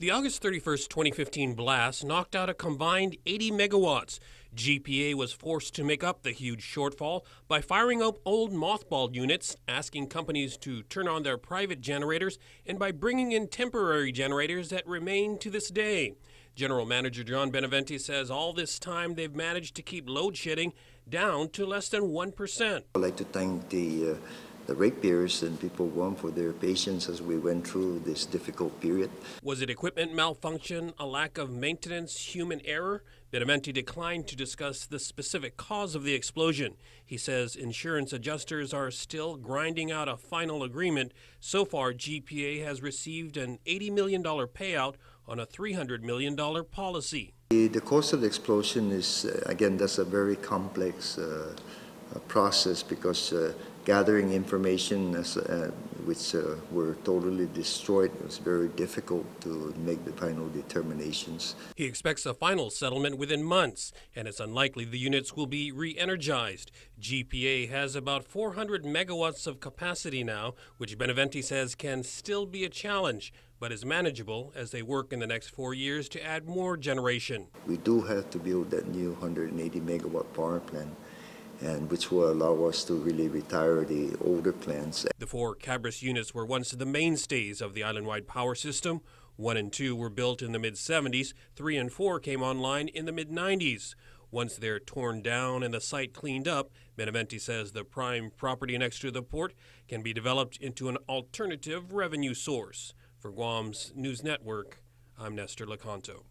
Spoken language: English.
The August 31st, 2015 blast knocked out a combined 80 megawatts. GPA was forced to make up the huge shortfall by firing up old mothballed units, asking companies to turn on their private generators, and by bringing in temporary generators that remain to this day. General Manager John Benavente says all this time they've managed to keep load shedding down to less than 1%. I'd like to thank the ratepayers and people of Guam for their patience as we went through this difficult period. Was it equipment malfunction, a lack of maintenance, human error? Benavente declined to discuss the specific cause of the explosion. He says insurance adjusters are still grinding out a final agreement. So far, GPA has received an $80 million payout on a $300 million policy. The cause of the explosion is, again, that's a very complex process because gathering information which were totally destroyed, it was very difficult to make the final determinations. He expects a final settlement within months, and it's unlikely the units will be re-energized. GPA has about 400 megawatts of capacity now, which Benavente says can still be a challenge, but is manageable as they work in the next 4 years to add more generation. We do have to build that new 180 megawatt power plant, and which will allow us to really retire the older plants. The 4 Cabras units were once the mainstays of the island-wide power system. 1 and 2 were built in the mid-70s. 3 and 4 came online in the mid-90s. Once they're torn down and the site cleaned up, Benavente says the prime property next to the port can be developed into an alternative revenue source. For Guam's News Network, I'm Nestor Lecanto.